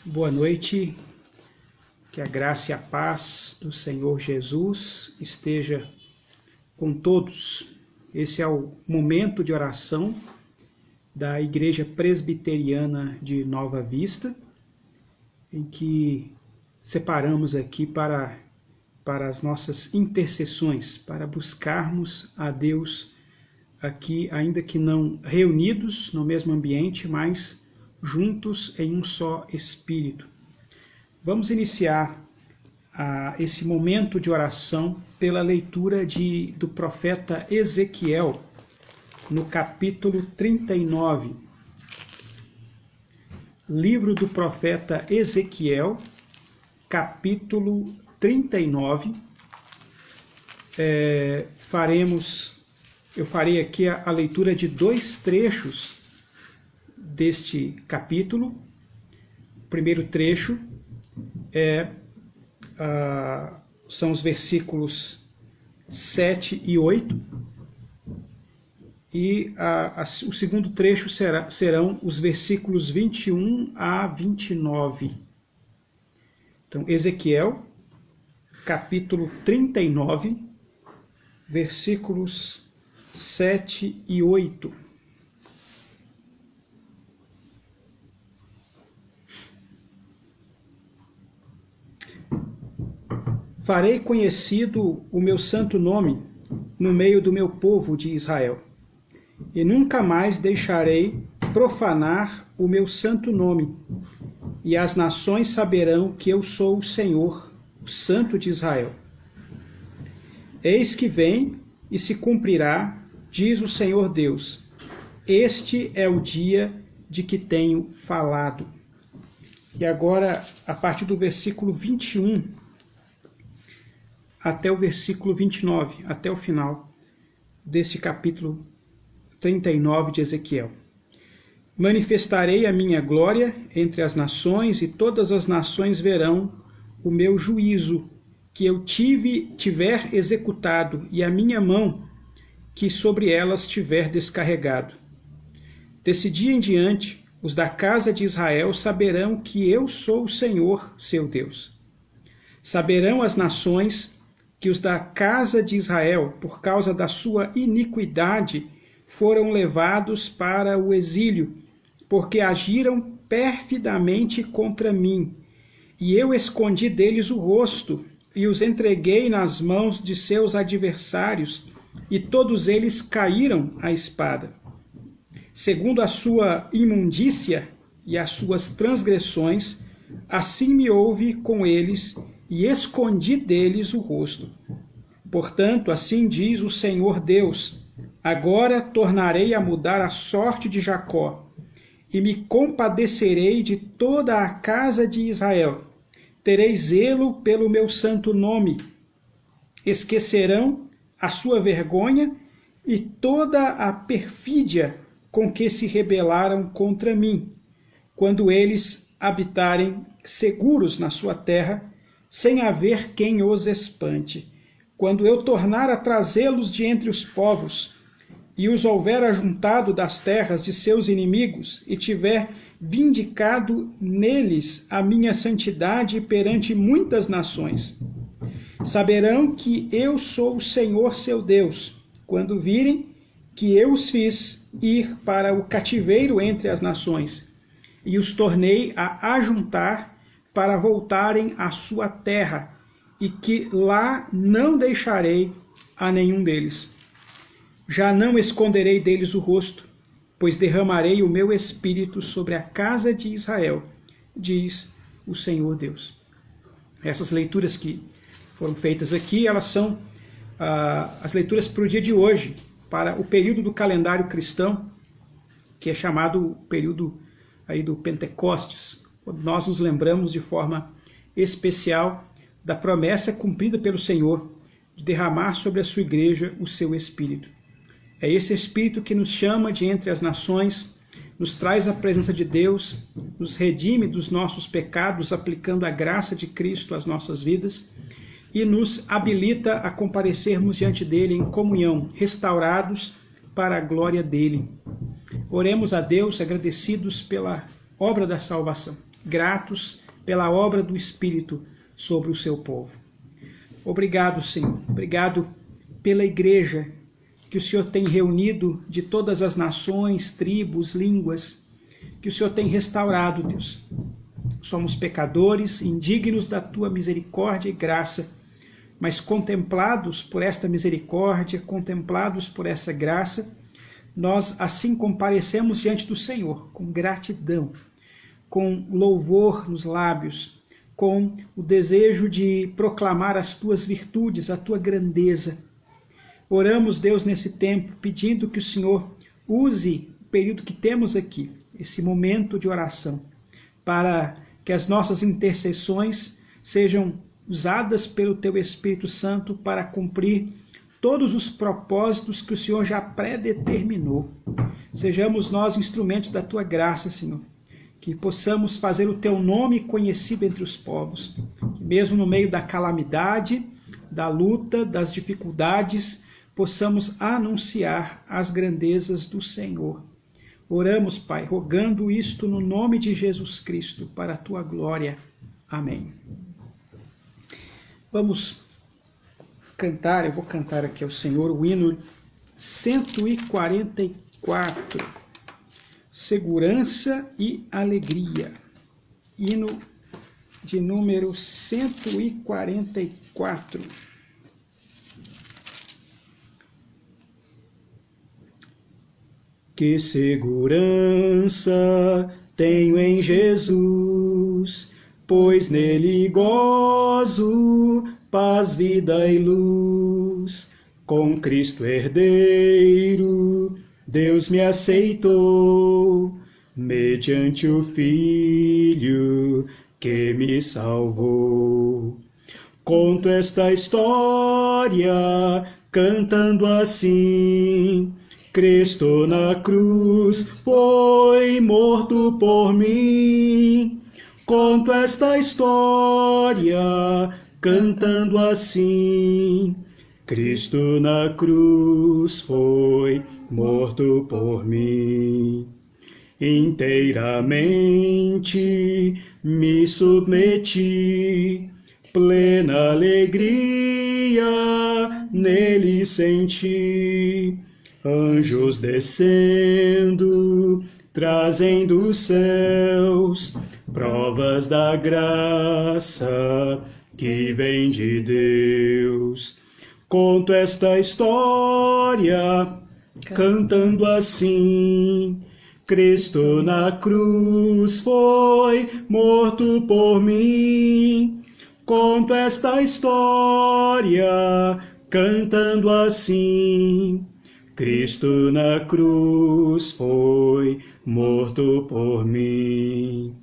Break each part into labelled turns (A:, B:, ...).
A: Boa noite, que a graça e a paz do Senhor Jesus esteja com todos. Esse é o momento de oração da Igreja Presbiteriana de Nova Vista, em que separamos aqui para as nossas intercessões, para buscarmos a Deus aqui, ainda que não reunidos no mesmo ambiente, mas juntos em um só Espírito. Vamos iniciar esse momento de oração pela leitura do profeta Ezequiel, no capítulo 39. Livro do profeta Ezequiel, capítulo 39. Eu farei aqui a leitura de dois trechos deste capítulo. O primeiro trecho são os versículos 7 e 8, e o segundo trecho serão os versículos 21 a 29. Então, Ezequiel, capítulo 39, versículos 7 e 8. Farei conhecido o meu santo nome no meio do meu povo de Israel, e nunca mais deixarei profanar o meu santo nome, e as nações saberão que eu sou o Senhor, o Santo de Israel. Eis que vem e se cumprirá, diz o Senhor Deus, este é o dia de que tenho falado. E agora, a partir do versículo 21, até o versículo 29, até o final deste capítulo 39 de Ezequiel. Manifestarei a minha glória entre as nações, e todas as nações verão o meu juízo, que eu tiver executado, e a minha mão, que sobre elas tiver descarregado. Desse dia em diante, os da casa de Israel saberão que eu sou o Senhor, seu Deus. Saberão as nações que os da casa de Israel, por causa da sua iniquidade, foram levados para o exílio, porque agiram perfidamente contra mim. E eu escondi deles o rosto, e os entreguei nas mãos de seus adversários, e todos eles caíram à espada. Segundo a sua imundícia e as suas transgressões, assim me houve com eles, e escondi deles o rosto. Portanto, assim diz o Senhor Deus, agora tornarei a mudar a sorte de Jacó, e me compadecerei de toda a casa de Israel. Terei zelo pelo meu santo nome. Esquecerão a sua vergonha e toda a perfídia com que se rebelaram contra mim, quando eles habitarem seguros na sua terra, sem haver quem os espante. Quando eu tornar a trazê-los de entre os povos, e os houver ajuntado das terras de seus inimigos, e tiver vindicado neles a minha santidade perante muitas nações, saberão que eu sou o Senhor seu Deus, quando virem que eu os fiz ir para o cativeiro entre as nações, e os tornei a ajuntar para voltarem à sua terra, e que lá não deixarei a nenhum deles. Já não esconderei deles o rosto, pois derramarei o meu espírito sobre a casa de Israel, diz o Senhor Deus. Essas leituras que foram feitas aqui, elas são as leituras para o dia de hoje, para o período do calendário cristão, que é chamado o período aí do Pentecostes, quando nós nos lembramos de forma especial da promessa cumprida pelo Senhor de derramar sobre a sua igreja o seu Espírito. É esse Espírito que nos chama de entre as nações, nos traz a presença de Deus, nos redime dos nossos pecados, aplicando a graça de Cristo às nossas vidas, e nos habilita a comparecermos diante dele em comunhão, restaurados para a glória dele. Oremos a Deus agradecidos pela obra da salvação, gratos pela obra do Espírito sobre o seu povo. Obrigado, Senhor. Obrigado pela igreja que o Senhor tem reunido de todas as nações, tribos, línguas, que o Senhor tem restaurado, Deus. Somos pecadores, indignos da tua misericórdia e graça, mas contemplados por esta misericórdia, contemplados por essa graça, nós assim comparecemos diante do Senhor, com gratidão, com louvor nos lábios, com o desejo de proclamar as tuas virtudes, a tua grandeza. Oramos, Deus, nesse tempo, pedindo que o Senhor use o período que temos aqui, esse momento de oração, para que as nossas intercessões sejam usadas pelo Teu Espírito Santo para cumprir todos os propósitos que o Senhor já predeterminou. Sejamos nós instrumentos da Tua graça, Senhor, que possamos fazer o Teu nome conhecido entre os povos, que mesmo no meio da calamidade, da luta, das dificuldades, possamos anunciar as grandezas do Senhor. Oramos, Pai, rogando isto no nome de Jesus Cristo, para a Tua glória. Amém. Vamos cantar, eu vou cantar aqui ao Senhor o hino 144, Segurança e Alegria. Hino de número 144. Que segurança tenho em Jesus, pois nele gozo, paz, vida e luz. Com Cristo herdeiro, Deus me aceitou, mediante o Filho que me salvou. Conto esta história, cantando assim: Cristo na cruz foi morto por mim. Conto esta história, cantando assim: Cristo na cruz foi morto por mim. Inteiramente me submeti, plena alegria nele senti. Anjos descendo, trazem dos céus provas da graça que vem de Deus. Conto esta história, cantando assim: Cristo na cruz foi morto por mim. Conto esta história, cantando assim: Cristo na cruz foi morto por mim.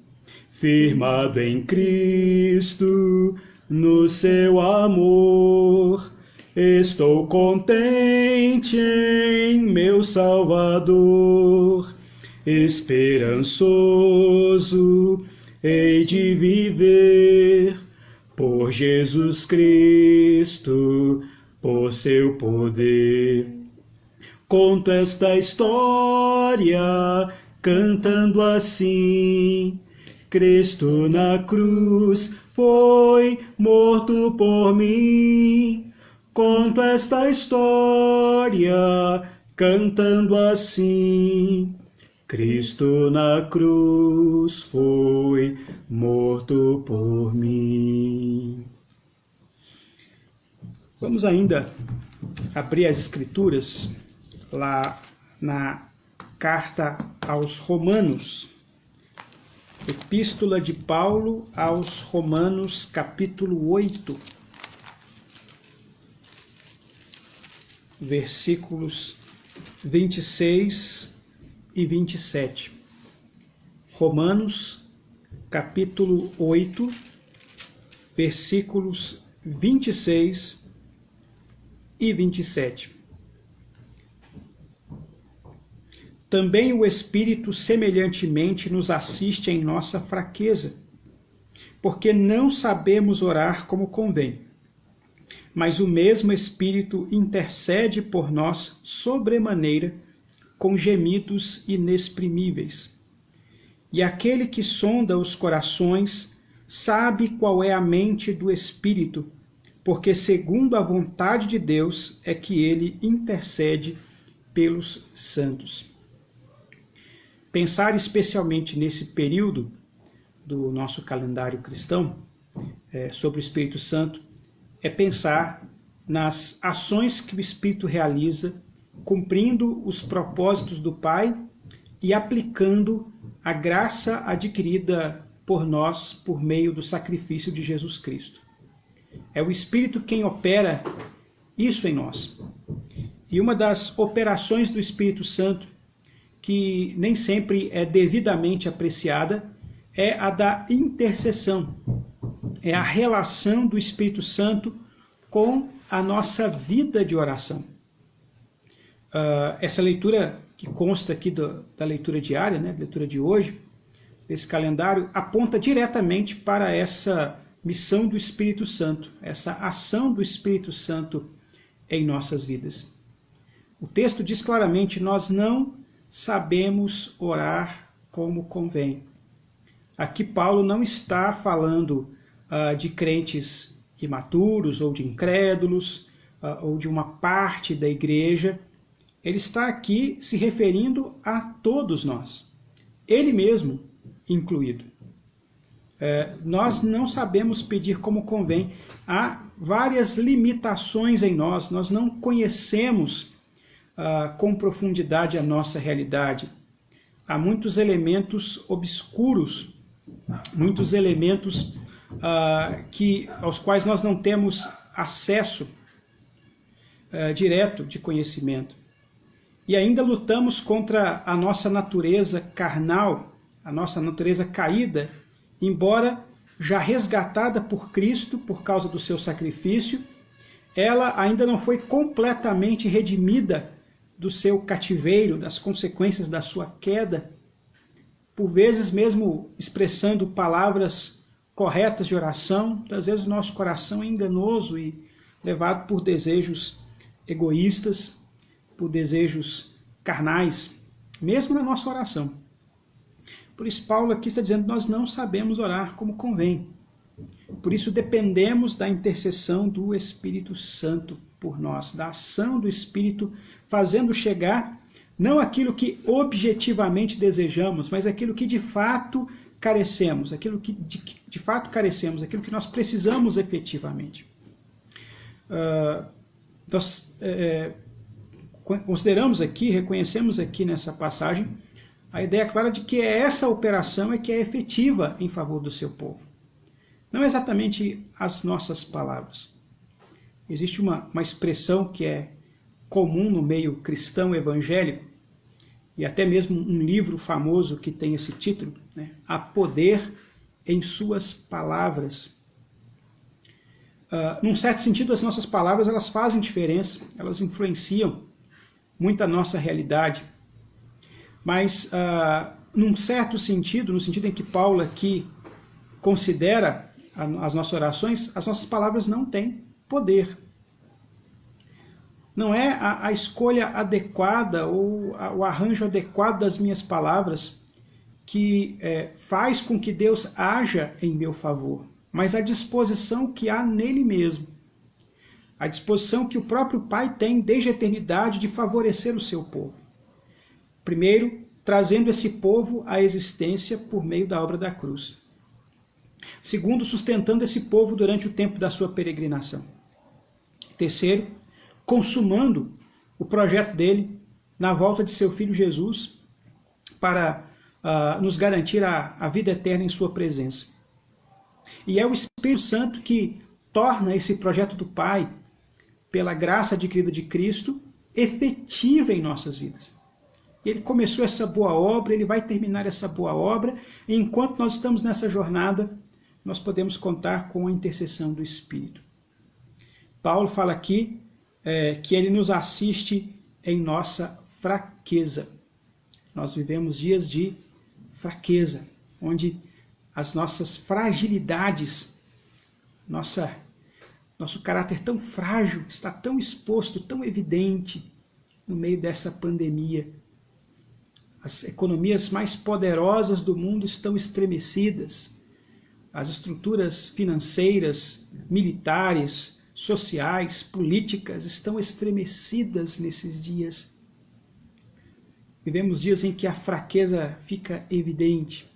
A: Firmado em Cristo, no seu amor, estou contente em meu Salvador. Esperançoso hei de viver por Jesus Cristo, por seu poder. Conto esta história, cantando assim: Cristo na cruz foi morto por mim. Conto esta história, cantando assim: Cristo na cruz foi morto por mim. Vamos ainda abrir as Escrituras lá na carta aos Romanos, Epístola de Paulo aos Romanos, capítulo 8, versículos 26 e 27. Romanos, capítulo 8, versículos 26 e 27. Também o Espírito semelhantemente nos assiste em nossa fraqueza, porque não sabemos orar como convém. Mas o mesmo Espírito intercede por nós sobremaneira, com gemidos inexprimíveis. E aquele que sonda os corações sabe qual é a mente do Espírito, porque segundo a vontade de Deus é que ele intercede pelos santos. Pensar especialmente nesse período do nosso calendário cristão sobre o Espírito Santo é pensar nas ações que o Espírito realiza, cumprindo os propósitos do Pai e aplicando a graça adquirida por nós por meio do sacrifício de Jesus Cristo. É o Espírito quem opera isso em nós. E uma das operações do Espírito Santo, que nem sempre é devidamente apreciada, é a da intercessão. É a relação do Espírito Santo com a nossa vida de oração. Essa leitura que consta aqui da leitura diária, da leitura de hoje, desse calendário, aponta diretamente para essa missão do Espírito Santo, essa ação do Espírito Santo em nossas vidas. O texto diz claramente: nós não sabemos orar como convém. Aqui Paulo não está falando de crentes imaturos ou de incrédulos ou de uma parte da igreja. Ele está aqui se referindo a todos nós, ele mesmo incluído. Nós não sabemos pedir como convém. Há várias limitações em nós. Nós não conhecemos com profundidade a nossa realidade. Há muitos elementos obscuros, muitos elementos aos quais nós não temos acesso direto de conhecimento. E ainda lutamos contra a nossa natureza carnal, a nossa natureza caída, embora já resgatada por Cristo por causa do seu sacrifício, ela ainda não foi completamente redimida do seu cativeiro, das consequências da sua queda, por vezes mesmo expressando palavras corretas de oração. Muitas vezes o nosso coração é enganoso e levado por desejos egoístas, por desejos carnais, mesmo na nossa oração. Por isso Paulo aqui está dizendo: nós não sabemos orar como convém. Por isso dependemos da intercessão do Espírito Santo por nós, da ação do Espírito fazendo chegar não aquilo que objetivamente desejamos, mas aquilo que de fato carecemos, aquilo que de fato carecemos, aquilo que nós precisamos efetivamente. Nós consideramos aqui, reconhecemos aqui nessa passagem a ideia clara de que essa operação é que é efetiva em favor do seu povo. Não exatamente as nossas palavras. Existe uma expressão que é comum no meio cristão evangélico, e até mesmo um livro famoso que tem esse título, Há poder em suas palavras. Num certo sentido, as nossas palavras elas fazem diferença, elas influenciam muito a nossa realidade. Mas, num certo sentido, no sentido em que Paulo aqui considera as nossas orações, as nossas palavras não têm poder. Não é a escolha adequada ou o arranjo adequado das minhas palavras que faz com que Deus haja em meu favor, mas a disposição que há nele mesmo. A disposição que o próprio Pai tem desde a eternidade de favorecer o seu povo. Primeiro, trazendo esse povo à existência por meio da obra da cruz. Segundo, sustentando esse povo durante o tempo da sua peregrinação. Terceiro, consumando o projeto dele na volta de seu Filho Jesus para nos garantir a vida eterna em sua presença. E é o Espírito Santo que torna esse projeto do Pai, pela graça adquirida de Cristo, efetiva em nossas vidas. Ele começou essa boa obra, ele vai terminar essa boa obra, e enquanto nós estamos nessa jornada, nós podemos contar com a intercessão do Espírito. Paulo fala aqui que ele nos assiste em nossa fraqueza. Nós vivemos dias de fraqueza, onde as nossas fragilidades, nosso caráter tão frágil está tão exposto, tão evidente no meio dessa pandemia. As economias mais poderosas do mundo estão estremecidas. As estruturas financeiras, militares, sociais, políticas estão estremecidas nesses dias. Vivemos dias em que a fraqueza fica evidente.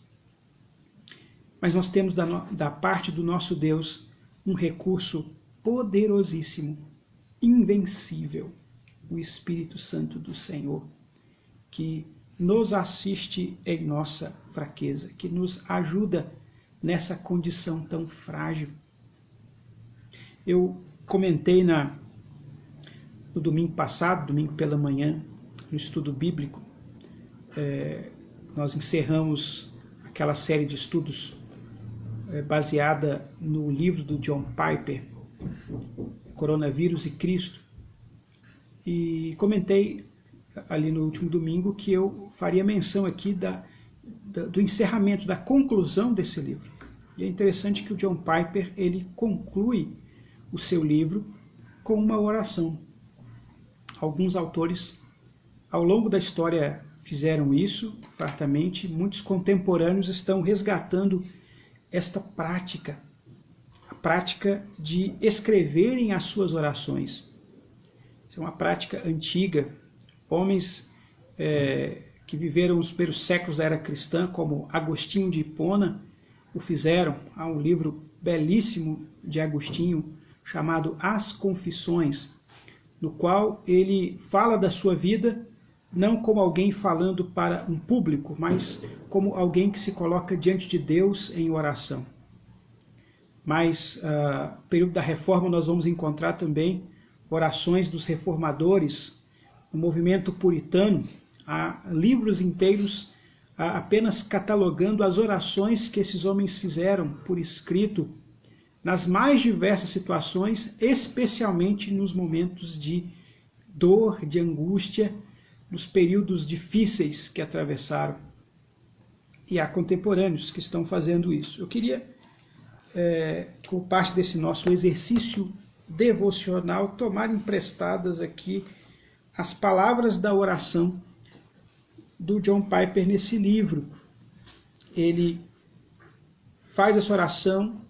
A: Mas nós temos da parte do nosso Deus um recurso poderosíssimo, invencível, o Espírito Santo do Senhor, que nos assiste em nossa fraqueza, que nos ajuda nessa condição tão frágil. Eu comentei no domingo passado, domingo pela manhã, no estudo bíblico, nós encerramos aquela série de estudos baseada no livro do John Piper, Coronavírus e Cristo, e comentei ali no último domingo que eu faria menção aqui do encerramento, da conclusão desse livro. E é interessante que o John Piper ele conclui o seu livro com uma oração. Alguns autores, ao longo da história, fizeram isso fartamente. Muitos contemporâneos estão resgatando esta prática, a prática de escreverem as suas orações. Isso é uma prática antiga. Homens que viveram os primeiros séculos da era cristã, como Agostinho de Hipona, o fizeram. Há um livro belíssimo de Agostinho chamado As Confissões, no qual ele fala da sua vida não como alguém falando para um público, mas como alguém que se coloca diante de Deus em oração. Mas no período da Reforma nós vamos encontrar também orações dos reformadores. No movimento puritano, há livros inteiros apenas catalogando as orações que esses homens fizeram por escrito nas mais diversas situações, especialmente nos momentos de dor, de angústia, nos períodos difíceis que atravessaram. E há contemporâneos que estão fazendo isso. Eu queria, como parte desse nosso exercício devocional, tomar emprestadas aqui as palavras da oração do John Piper nesse livro. Ele faz essa oração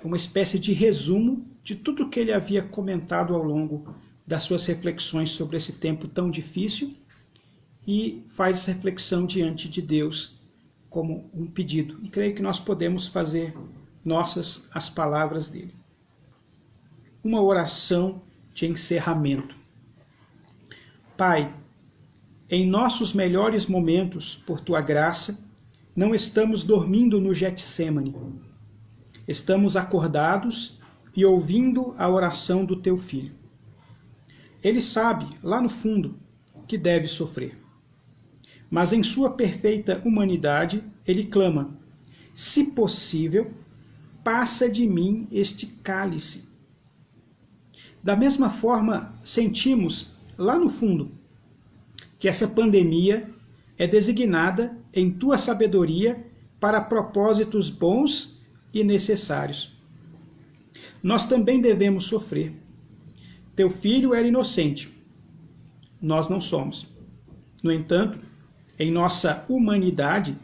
A: uma espécie de resumo de tudo que ele havia comentado ao longo das suas reflexões sobre esse tempo tão difícil e faz essa reflexão diante de Deus como um pedido. E creio que nós podemos fazer nossas as palavras dele. Uma oração de encerramento. Pai, em nossos melhores momentos, por Tua graça, não estamos dormindo no Getsêmani. Estamos acordados e ouvindo a oração do Teu Filho. Ele sabe, lá no fundo, que deve sofrer. Mas em sua perfeita humanidade, ele clama: se possível, passa de mim este cálice. Da mesma forma, sentimos, lá no fundo, que essa pandemia é designada em Tua sabedoria para propósitos bons e necessários. Nós também devemos sofrer. Teu filho era inocente. Nós não somos. No entanto, em nossa humanidade,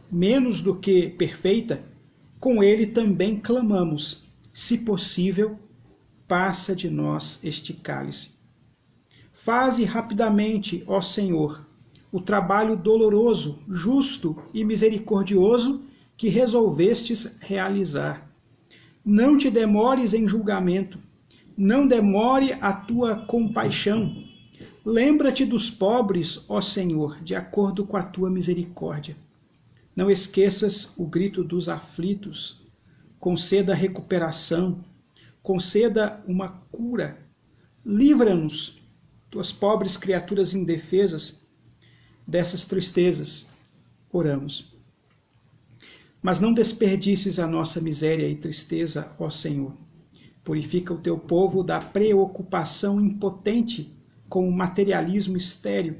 A: menos do que perfeita, com ele também clamamos: se possível, passa de nós este cálice. Faze rapidamente, ó Senhor, o trabalho doloroso, justo e misericordioso que resolvestes realizar. Não te demores em julgamento, não demore a tua compaixão. Lembra-te dos pobres, ó Senhor, de acordo com a tua misericórdia. Não esqueças o grito dos aflitos. Conceda recuperação, conceda uma cura. Livra-nos, tuas pobres criaturas indefesas, dessas tristezas. Oramos. Mas não desperdices a nossa miséria e tristeza, ó Senhor. Purifica o teu povo da preocupação impotente com o materialismo estéril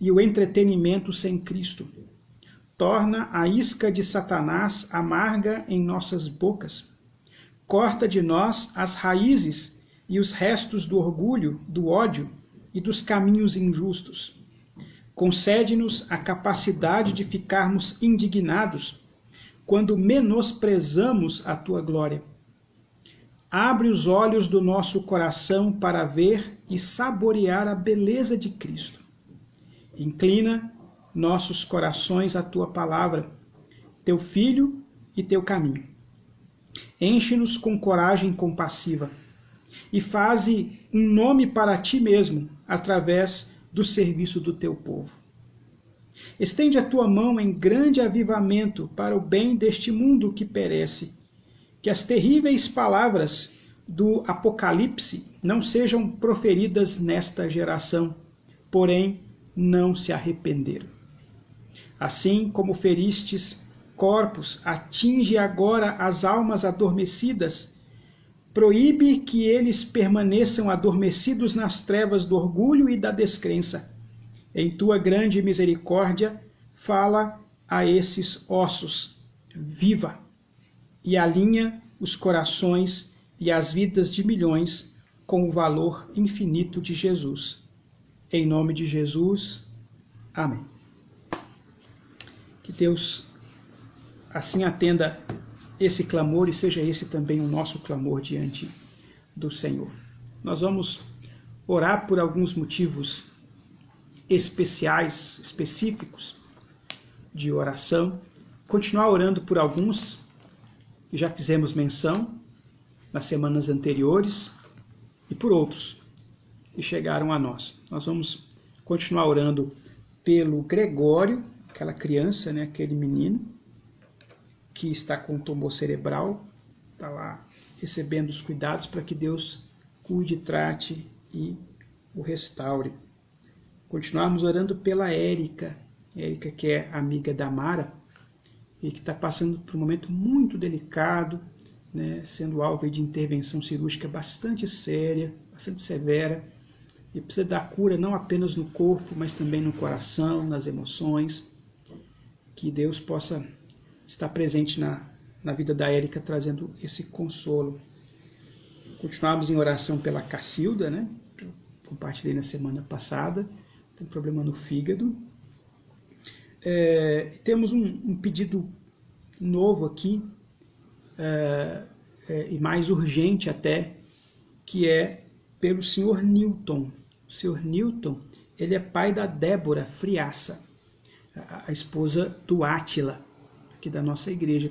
A: e o entretenimento sem Cristo. Torna a isca de Satanás amarga em nossas bocas. Corta de nós as raízes e os restos do orgulho, do ódio e dos caminhos injustos. Concede-nos a capacidade de ficarmos indignados quando menosprezamos a tua glória. Abre os olhos do nosso coração para ver e saborear a beleza de Cristo. Inclina nossos corações à tua palavra, teu Filho e teu caminho. Enche-nos com coragem compassiva e faze um nome para ti mesmo através do serviço do teu povo. Estende a tua mão em grande avivamento para o bem deste mundo que perece. Que as terríveis palavras do Apocalipse não sejam proferidas nesta geração, porém não se arrependeram. Assim como feristes corpos, atinge agora as almas adormecidas, proíbe que eles permaneçam adormecidos nas trevas do orgulho e da descrença. Em tua grande misericórdia, fala a esses ossos, viva, e alinha os corações e as vidas de milhões com o valor infinito de Jesus. Em nome de Jesus, amém. Que Deus assim atenda esse clamor e seja esse também o nosso clamor diante do Senhor. Nós vamos orar por alguns motivos especiais, específicos de oração, continuar orando por alguns que já fizemos menção nas semanas anteriores e por outros que chegaram a nós. Nós vamos continuar orando pelo Gregório, aquela criança, né, aquele menino que está com tumor cerebral, está lá recebendo os cuidados para que Deus cuide, trate e o restaure. Continuarmos orando pela Érica, que é amiga da Mara, e que está passando por um momento muito delicado, né, sendo alvo de intervenção cirúrgica bastante séria, bastante severa, e precisa dar cura não apenas no corpo, mas também no coração, nas emoções. Que Deus possa estar presente na vida da Érica, trazendo esse consolo. Continuamos em oração pela Cacilda, né? Eu compartilhei na semana passada, tem um problema no fígado. Temos um pedido novo aqui, e mais urgente até, que é pelo senhor Newton. O senhor Newton, ele é pai da Débora Friaça, a esposa do Átila, aqui da nossa igreja.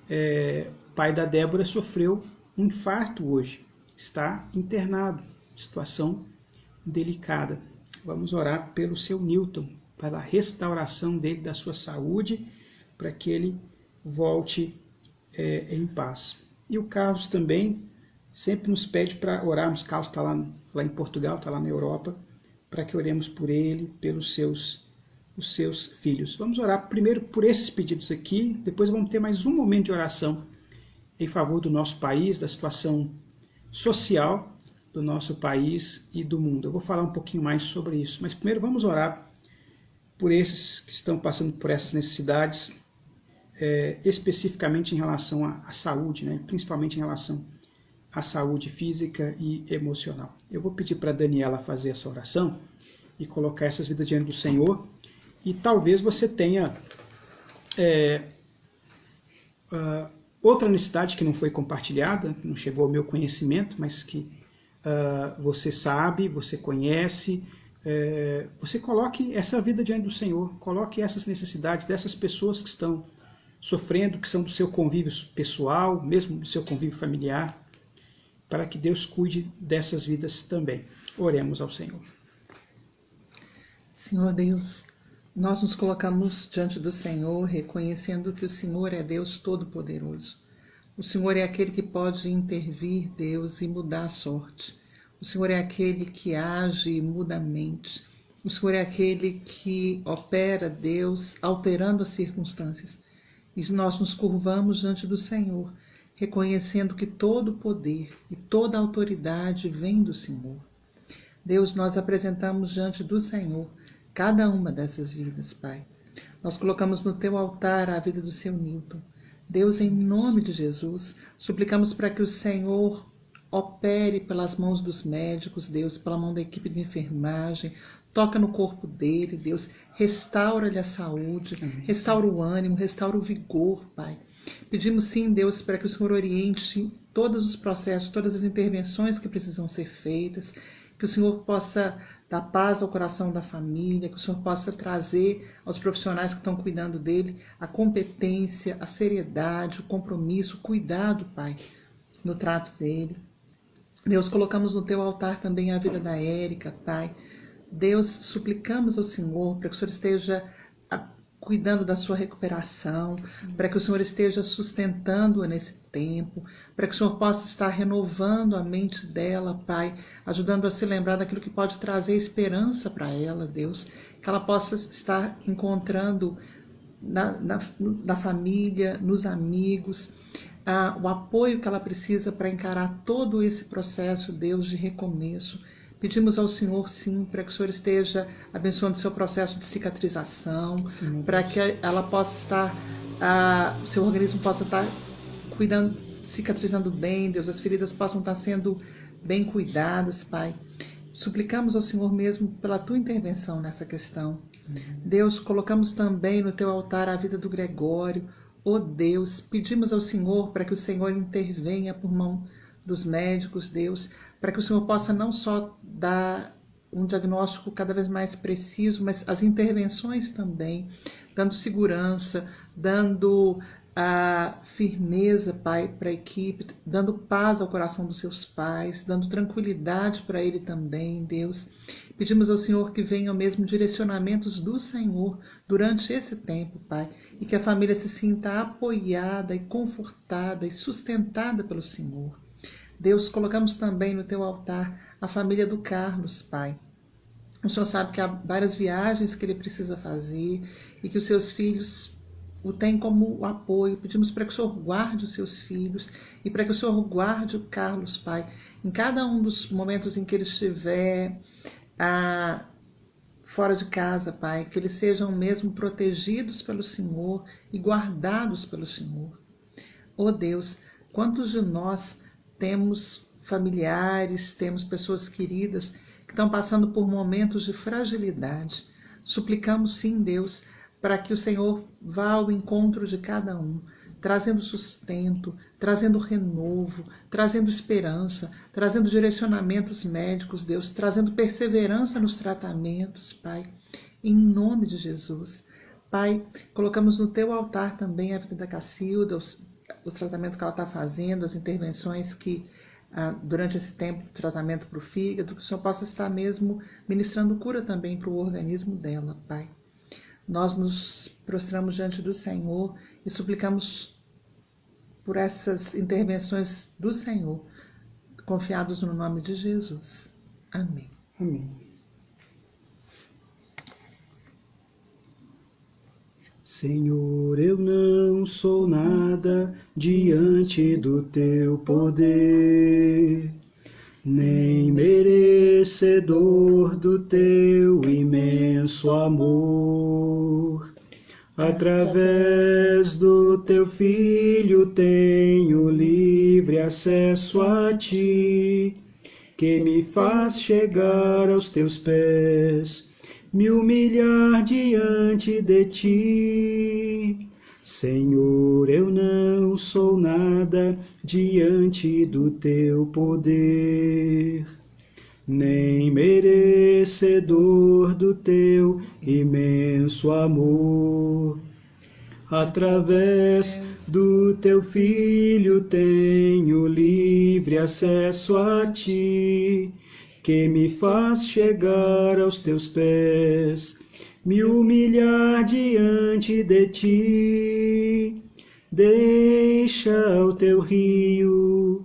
A: O pai da Débora sofreu um infarto hoje, está internado, situação delicada. Vamos orar pelo seu Newton, para a restauração dele, da sua saúde, para que ele volte em paz. E o Carlos também sempre nos pede para orarmos. Carlos está lá em Portugal, está lá na Europa, para que oremos por ele, pelos os seus filhos. Vamos orar primeiro por esses pedidos aqui, depois vamos ter mais um momento de oração em favor do nosso país, da situação social do nosso país e do mundo. Eu vou falar um pouquinho mais sobre isso, mas primeiro vamos orar por esses que estão passando por essas necessidades, especificamente em relação à saúde, né? Principalmente em relação à saúde física e emocional. Eu vou pedir para a Daniela fazer essa oração e colocar essas vidas diante do Senhor, e talvez você tenha outra necessidade que não foi compartilhada, que não chegou ao meu conhecimento, mas que você sabe, você conhece. Você coloque essa vida diante do Senhor, coloque essas necessidades dessas pessoas que estão sofrendo, que são do seu convívio pessoal, mesmo do seu convívio familiar, para que Deus cuide dessas vidas também. Oremos ao Senhor.
B: Senhor Deus, nós nos colocamos diante do Senhor, reconhecendo que o Senhor é Deus Todo-Poderoso. O Senhor é aquele que pode intervir, Deus, e mudar a sorte. O Senhor é aquele que age e muda a mente. O Senhor é aquele que opera, Deus, alterando as circunstâncias. E nós nos curvamos diante do Senhor, reconhecendo que todo o poder e toda a autoridade vem do Senhor. Deus, nós apresentamos diante do Senhor cada uma dessas vidas, Pai. Nós colocamos no teu altar a vida do seu Newton. Deus, em nome de Jesus, suplicamos para que o Senhor opere pelas mãos dos médicos, Deus, pela mão da equipe de enfermagem, toca no corpo dele, Deus, restaura-lhe a saúde, restaura o ânimo, restaura o vigor, Pai. Pedimos sim, Deus, para que o Senhor oriente todos os processos, todas as intervenções que precisam ser feitas, que o Senhor possa dar paz ao coração da família, que o Senhor possa trazer aos profissionais que estão cuidando dele a competência, a seriedade, o compromisso, o cuidado, Pai, no trato dele. Deus, colocamos no teu altar também a vida da Érica, Pai. Deus, suplicamos ao Senhor para que o Senhor esteja cuidando da sua recuperação, para que o Senhor esteja sustentando-a nesse tempo, para que o Senhor possa estar renovando a mente dela, Pai, ajudando a se lembrar daquilo que pode trazer esperança para ela, Deus, que ela possa estar encontrando na família, nos amigos, o apoio que ela precisa para encarar todo esse processo, Deus, de recomeço. Pedimos ao Senhor, sim, para que o Senhor esteja abençoando o seu processo de cicatrização, para que ela possa estar, o seu organismo possa estar cuidando, cicatrizando bem, Deus, as feridas possam estar sendo bem cuidadas, Pai. Suplicamos ao Senhor mesmo pela tua intervenção nessa questão. Deus, colocamos também no teu altar a vida do Gregório. Ó Deus, pedimos ao Senhor para que o Senhor intervenha por mão dos médicos, Deus, para que o Senhor possa não só dar um diagnóstico cada vez mais preciso, mas as intervenções também, dando segurança, dando firmeza, Pai, para a equipe, dando paz ao coração dos seus pais, dando tranquilidade para ele também, Deus. Pedimos ao Senhor que venham mesmo direcionamentos do Senhor durante esse tempo, Pai, e que a família se sinta apoiada e confortada e sustentada pelo Senhor. Deus, colocamos também no teu altar a família do Carlos, Pai. O Senhor sabe que há várias viagens que ele precisa fazer e que os seus filhos o têm como apoio. Pedimos para que o Senhor guarde os seus filhos e para que o Senhor guarde o Carlos, Pai, em cada um dos momentos em que ele estiver fora de casa, Pai, que eles sejam mesmo protegidos pelo Senhor e guardados pelo Senhor. Ó Deus, quantos de nós temos familiares, temos pessoas queridas que estão passando por momentos de fragilidade. Suplicamos sim, Deus, para que o Senhor vá ao encontro de cada um, trazendo sustento, trazendo renovo, trazendo esperança, trazendo direcionamentos médicos, Deus, trazendo perseverança nos tratamentos, Pai, em nome de Jesus. Pai, colocamos no teu altar também a vida da Cacilda, o tratamento que ela está fazendo, as intervenções que durante esse tempo de tratamento para o fígado, que o Senhor possa estar mesmo ministrando cura também para o organismo dela, Pai. Nós nos prostramos diante do Senhor e suplicamos por essas intervenções do Senhor, confiados no nome de Jesus. Amém.
A: Amém. Senhor, eu não sou nada diante do teu poder, nem merecedor do teu imenso amor. Através do teu Filho tenho livre acesso a ti, que me faz chegar aos teus pés, me humilhar diante de ti. Senhor, eu não sou nada diante do teu poder, nem merecedor do teu imenso amor. Através do teu Filho tenho livre acesso a ti, que me faz chegar aos teus pés, me humilhar diante de ti. Deixa o teu rio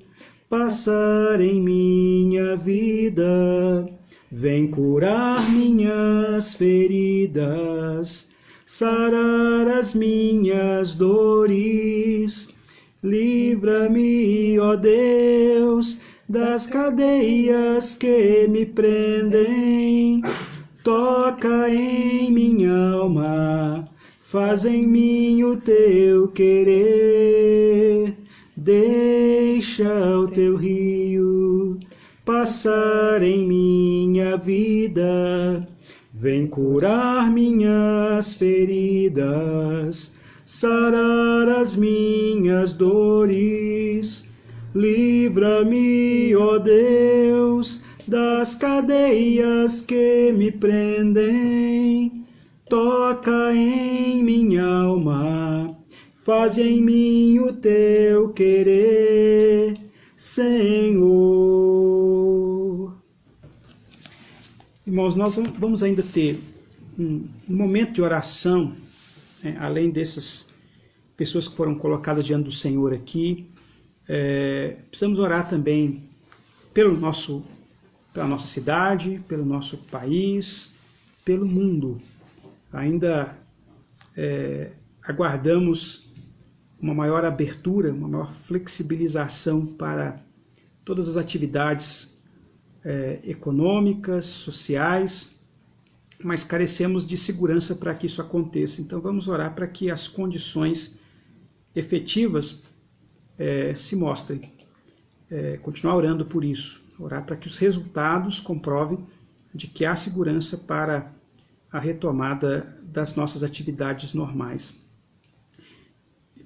A: passar em minha vida, vem curar minhas feridas, sarar as minhas dores. Livra-me, ó Deus, das cadeias que me prendem. Toca em minha alma, faz em mim o teu querer. Deixa o teu rio passar em minha vida, Vem curar minhas feridas, sarar as minhas dores. Livra-me, ó Deus, das cadeias que me prendem. Toca em minha alma, faz em mim o teu querer, Senhor. Irmãos, nós vamos ainda ter um momento de oração, né, além dessas pessoas que foram colocadas diante do Senhor aqui. Precisamos orar também pela nossa cidade, pelo nosso país, pelo mundo. Ainda aguardamos uma maior abertura, uma maior flexibilização para todas as atividades econômicas, sociais, mas carecemos de segurança para que isso aconteça. Então vamos orar para que as condições efetivas se mostrem. Continuar orando por isso. Orar para que os resultados comprovem de que há segurança para a retomada das nossas atividades normais.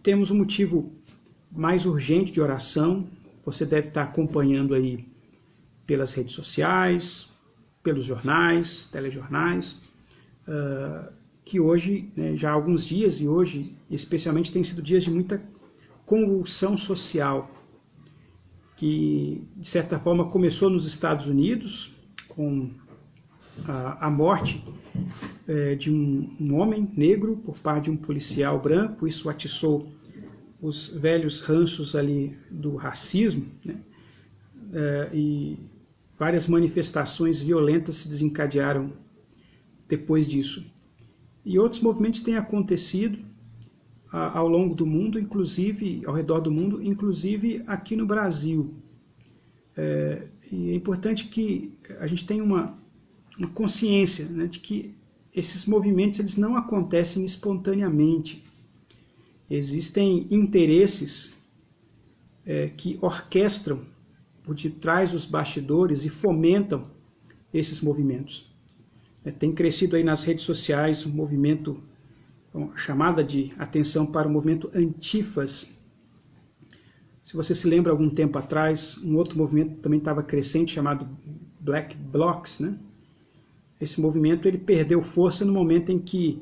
A: Temos um motivo mais urgente de oração. Você deve estar acompanhando aí pelas redes sociais, pelos jornais, telejornais, que hoje, né, já há alguns dias, e hoje especialmente tem sido dias de muita convulsão social, que de certa forma começou nos Estados Unidos, com a morte de um homem negro por parte de um policial branco. Isso atiçou os velhos ranços ali do racismo, né? E várias manifestações violentas se desencadearam depois disso. E outros movimentos têm acontecido ao longo do mundo, inclusive ao redor do mundo, inclusive aqui no Brasil. E é importante que a gente tenha uma consciência, né, de que esses movimentos eles não acontecem espontaneamente. Existem interesses que orquestram por detrás dos bastidores e fomentam esses movimentos. Tem crescido aí nas redes sociais um movimento, chamada de atenção para o movimento Antifas. Se você se lembra, algum tempo atrás, um outro movimento também estava crescente, chamado Black Blocs, né? Esse movimento ele perdeu força no momento em que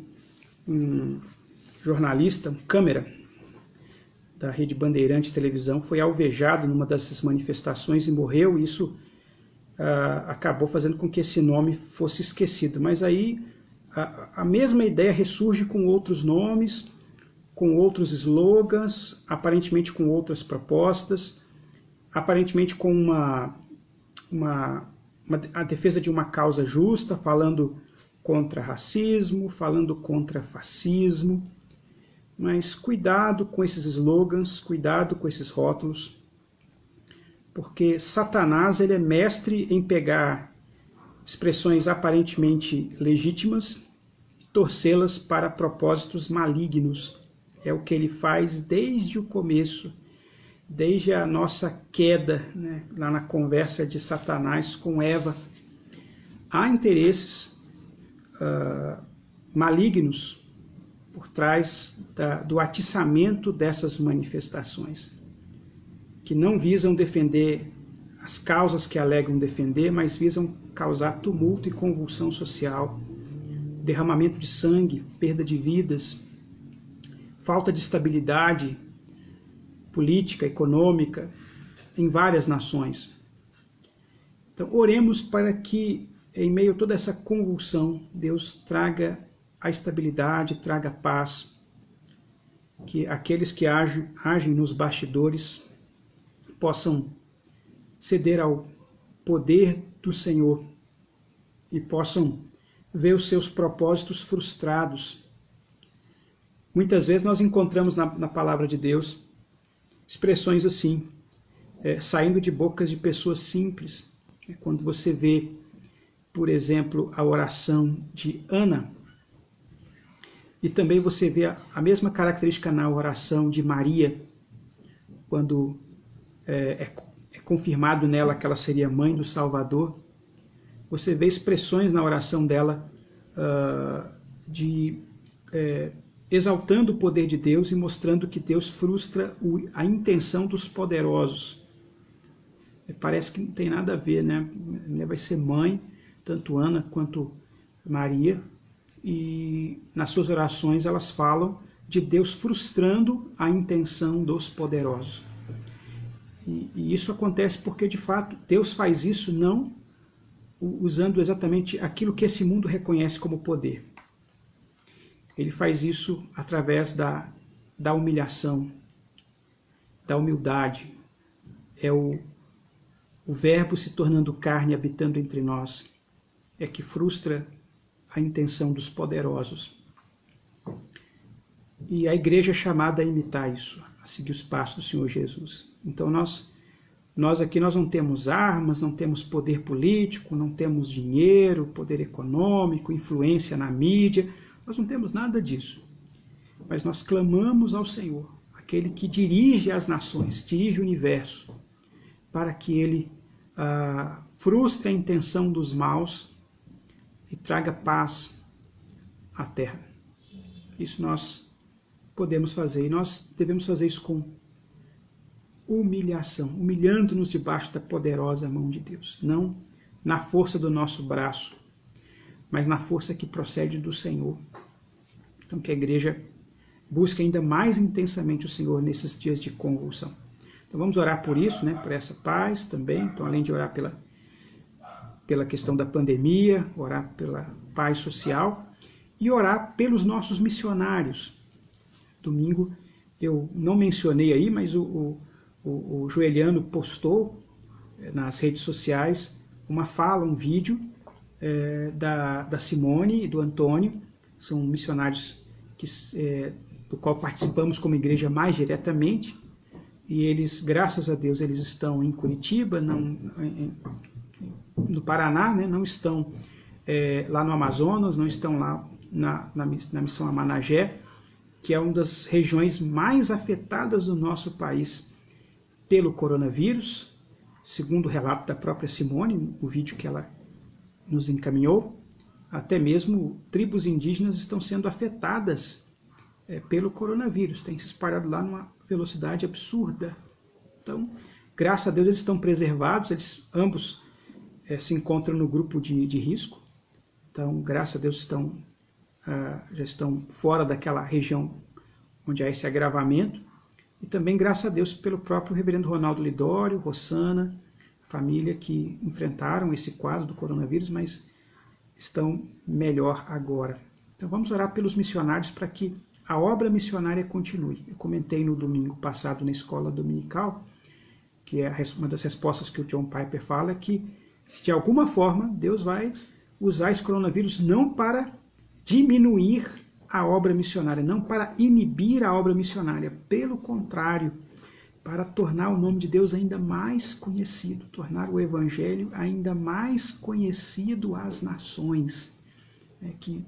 A: um jornalista, um câmera da Rede Bandeirantes Televisão, foi alvejado numa dessas manifestações e morreu. Isso acabou fazendo com que esse nome fosse esquecido. Mas aí a mesma ideia ressurge com outros nomes, com outros slogans, aparentemente com outras propostas, aparentemente com a defesa de uma causa justa, falando contra racismo, falando contra fascismo. Mas cuidado com esses slogans, cuidado com esses rótulos, porque Satanás ele é mestre em pegar expressões aparentemente legítimas e torcê-las para propósitos malignos. É o que ele faz desde o começo, desde a nossa queda, né, lá na conversa de Satanás com Eva. Há interesses malignos por trás do atiçamento dessas manifestações, que não visam defender as causas que alegam defender, mas visam causar tumulto e convulsão social, derramamento de sangue, perda de vidas, falta de estabilidade política, econômica, em várias nações. Então, oremos para que, em meio a toda essa convulsão, Deus traga a estabilidade, traga a paz, que aqueles que agem nos bastidores possam ceder ao poder do Senhor e possam ver os seus propósitos frustrados. Muitas vezes nós encontramos na palavra de Deus expressões assim, saindo de bocas de pessoas simples. Quando você vê, por exemplo, a oração de Ana, e também você vê a mesma característica na oração de Maria, quando é confirmado nela que ela seria mãe do Salvador. Você vê expressões na oração dela exaltando o poder de Deus e mostrando que Deus frustra a intenção dos poderosos. Parece que não tem nada a ver, né? A mulher vai ser mãe, tanto Ana quanto Maria, e nas suas orações elas falam de Deus frustrando a intenção dos poderosos. E isso acontece porque, de fato, Deus faz isso não usando exatamente aquilo que esse mundo reconhece como poder. Ele faz isso através da humilhação, da humildade. É o Verbo se tornando carne, habitando entre nós, é que frustra a intenção dos poderosos. E a igreja é chamada a imitar isso, a seguir os passos do Senhor Jesus. Então nós aqui não temos armas, não temos poder político, não temos dinheiro, poder econômico, influência na mídia, nós não temos nada disso. Mas nós clamamos ao Senhor, aquele que dirige as nações, dirige o universo, para que Ele frustre a intenção dos maus e traga paz à terra. Isso nós podemos fazer, e nós devemos fazer isso com humilhação, humilhando-nos debaixo da poderosa mão de Deus, não na força do nosso braço, mas na força que procede do Senhor. Então que a igreja busque ainda mais intensamente o Senhor nesses dias de convulsão. Então vamos orar por isso, né, por essa paz também. Então, além de orar pela questão da pandemia, orar pela paz social e orar pelos nossos missionários. Domingo eu não mencionei aí, mas o Joeliano postou nas redes sociais uma fala, um vídeo da Simone e do Antônio, são missionários do qual participamos como igreja mais diretamente, e eles, graças a Deus, eles estão em Curitiba, no Paraná, né? Não estão lá no Amazonas, não estão lá na missão Amanagé, que é uma das regiões mais afetadas do nosso país pelo coronavírus, segundo o relato da própria Simone, o vídeo que ela nos encaminhou. Até mesmo tribos indígenas estão sendo afetadas pelo coronavírus, tem se espalhado lá numa velocidade absurda. Então, graças a Deus, eles estão preservados, eles ambos se encontram no grupo de risco. Então, graças a Deus, já estão fora daquela região onde há esse agravamento. E também, graças a Deus, pelo próprio reverendo Ronaldo Lidório, Rossana, família que enfrentaram esse quadro do coronavírus, mas estão melhor agora. Então vamos orar pelos missionários para que a obra missionária continue. Eu comentei no domingo passado na escola dominical, que é uma das respostas que o John Piper fala, que de alguma forma Deus vai usar esse coronavírus não para diminuir a obra missionária, não para inibir a obra missionária, pelo contrário, para tornar o nome de Deus ainda mais conhecido, tornar o Evangelho ainda mais conhecido às nações. Que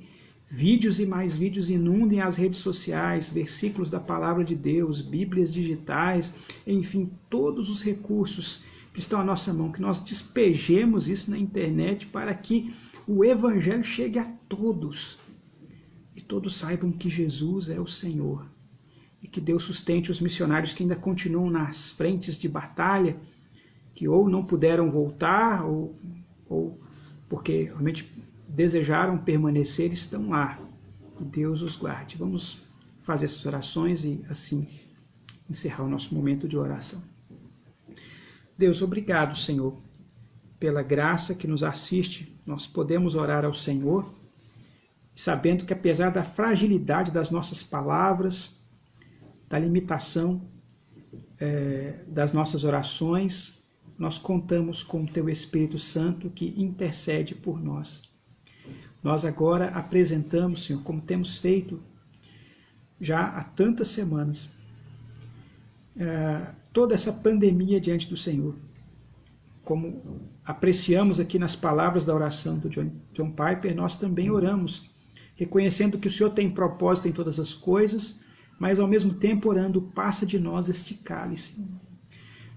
A: vídeos e mais vídeos inundem as redes sociais, versículos da Palavra de Deus, Bíblias digitais, enfim, todos os recursos que estão à nossa mão, que nós despejemos isso na internet para que o Evangelho chegue a todos e todos saibam que Jesus é o Senhor. E que Deus sustente os missionários que ainda continuam nas frentes de batalha, que ou não puderam voltar, ou porque realmente desejaram permanecer, estão lá. Que Deus os guarde. Vamos fazer essas orações e assim encerrar o nosso momento de oração. Deus, obrigado, Senhor, pela graça que nos assiste. Nós podemos orar ao Senhor, sabendo que apesar da fragilidade das nossas palavras, da limitação das nossas orações, nós contamos com o Teu Espírito Santo que intercede por nós. Nós agora apresentamos, Senhor, como temos feito já há tantas semanas, toda essa pandemia diante do Senhor. Como apreciamos aqui nas palavras da oração do John Piper, nós também oramos, reconhecendo que o Senhor tem propósito em todas as coisas, mas ao mesmo tempo orando, passa de nós este cálice.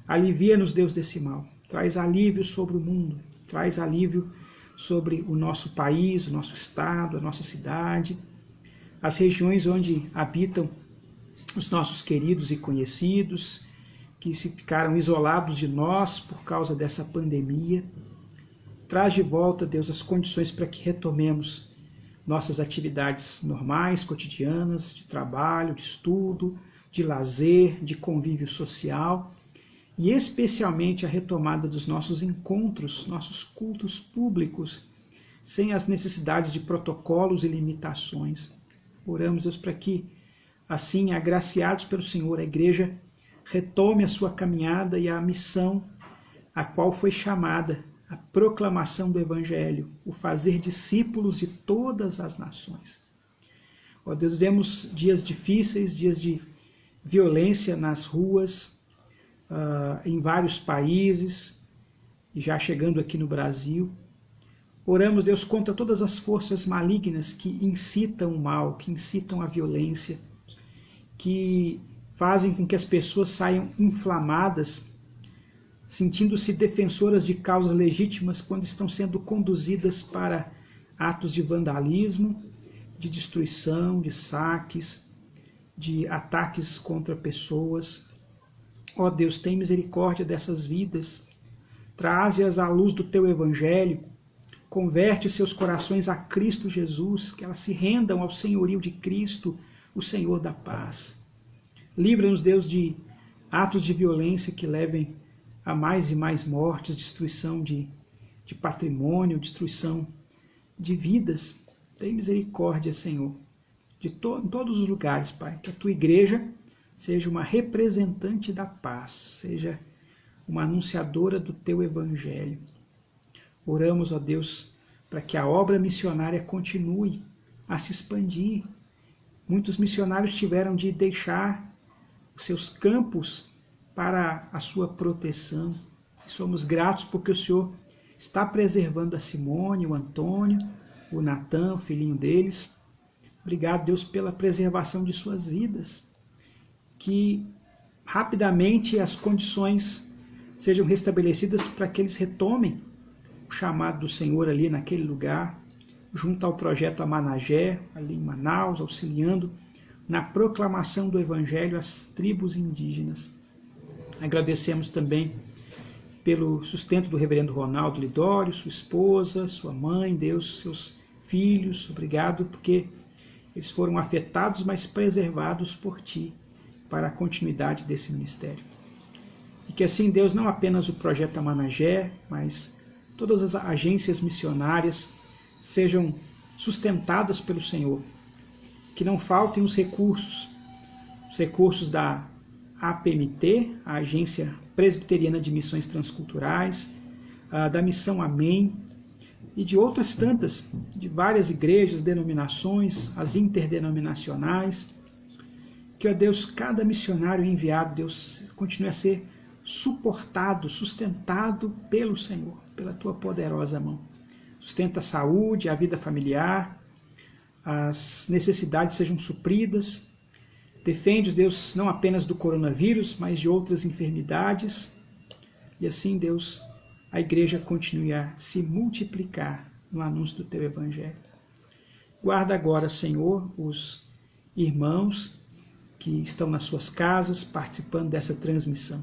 A: Alivia-nos, Deus, desse mal. Traz alívio sobre o mundo. Traz alívio sobre o nosso país, o nosso estado, a nossa cidade, as regiões onde habitam os nossos queridos e conhecidos, que se ficaram isolados de nós por causa dessa pandemia. Traz de volta, Deus, as condições para que retomemos nossas atividades normais, cotidianas, de trabalho, de estudo, de lazer, de convívio social, e especialmente a retomada dos nossos encontros, nossos cultos públicos, sem as necessidades de protocolos e limitações. Oramos, Deus, para que, assim, agraciados pelo Senhor, a igreja retome a sua caminhada e a missão a qual foi chamada, a proclamação do Evangelho, o fazer discípulos de todas as nações. Ó Deus, vemos dias difíceis, dias de violência nas ruas, em vários países, e já chegando aqui no Brasil. Oramos, Deus, contra todas as forças malignas que incitam o mal, que incitam a violência, que fazem com que as pessoas saiam inflamadas, sentindo-se defensoras de causas legítimas quando estão sendo conduzidas para atos de vandalismo, de destruição, de saques, de ataques contra pessoas. Ó Deus, tem misericórdia dessas vidas, traze-as à luz do Teu Evangelho, converte seus corações a Cristo Jesus, que elas se rendam ao senhorio de Cristo, o Senhor da paz. Livra-nos, Deus, de atos de violência que levem a mais e mais mortes, destruição de patrimônio, destruição de vidas. Tem misericórdia, Senhor, em todos os lugares, Pai. Que a Tua igreja seja uma representante da paz, seja uma anunciadora do Teu Evangelho. Oramos, ó Deus, para que a obra missionária continue a se expandir. Muitos missionários tiveram de deixar os seus campos para a sua proteção. Somos gratos porque o Senhor está preservando a Simone, o Antônio, o Natan, o filhinho deles. Obrigado, Deus, pela preservação de suas vidas. Que rapidamente as condições sejam restabelecidas para que eles retomem o chamado do Senhor ali naquele lugar, junto ao projeto Amanagé, ali em Manaus, auxiliando na proclamação do Evangelho às tribos indígenas. Agradecemos também pelo sustento do reverendo Ronaldo Lidório, sua esposa, sua mãe, Deus, seus filhos. Obrigado porque eles foram afetados, mas preservados por Ti para a continuidade desse ministério. E que assim, Deus, não apenas o projeto Amanagé, mas todas as agências missionárias sejam sustentadas pelo Senhor. Que não faltem os recursos da APMT, a Agência Presbiteriana de Missões Transculturais, da Missão Amém, e de outras tantas, de várias igrejas, denominações, as interdenominacionais. Que, ó Deus, cada missionário enviado, Deus, continue a ser suportado, sustentado pelo Senhor, pela Tua poderosa mão. Sustenta a saúde, a vida familiar, as necessidades sejam supridas. Defende, Deus, não apenas do coronavírus, mas de outras enfermidades. E assim, Deus, a igreja continue a se multiplicar no anúncio do Teu Evangelho. Guarda agora, Senhor, os irmãos que estão nas suas casas participando dessa transmissão.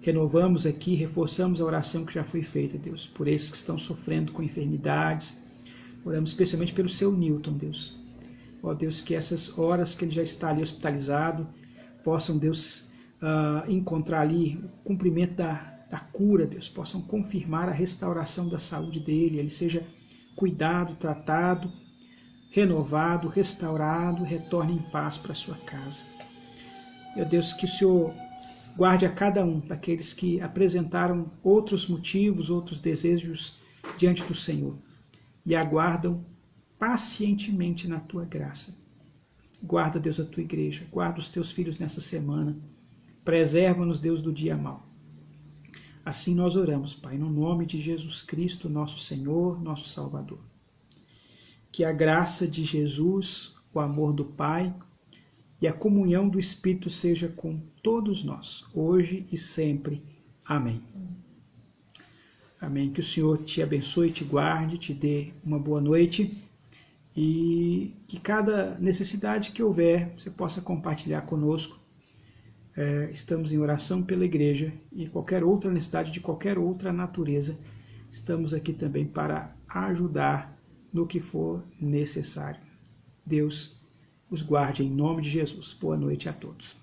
A: Renovamos aqui, reforçamos a oração que já foi feita, Deus, por esses que estão sofrendo com enfermidades. Oramos especialmente pelo seu Newton, Deus. Ó Deus, que essas horas que ele já está ali hospitalizado, possam, Deus, encontrar ali o cumprimento da cura, Deus, possam confirmar a restauração da saúde dele, ele seja cuidado, tratado, renovado, restaurado, retorne em paz para a sua casa. Ó Deus, que o Senhor guarde a cada um daqueles que apresentaram outros motivos, outros desejos diante do Senhor e aguardam pacientemente na Tua graça. Guarda, Deus, a Tua igreja, guarda os Teus filhos nessa semana, preserva-nos, Deus, do dia mau. Assim nós oramos, Pai, no nome de Jesus Cristo, nosso Senhor, nosso Salvador. Que a graça de Jesus, o amor do Pai e a comunhão do Espírito seja com todos nós, hoje e sempre. Amém. Amém. Que o Senhor te abençoe, te guarde, te dê uma boa noite e que cada necessidade que houver você possa compartilhar conosco. Estamos em oração pela igreja e qualquer outra necessidade de qualquer outra natureza, estamos aqui também para ajudar no que for necessário. Deus os guarde em nome de Jesus. Boa noite a todos.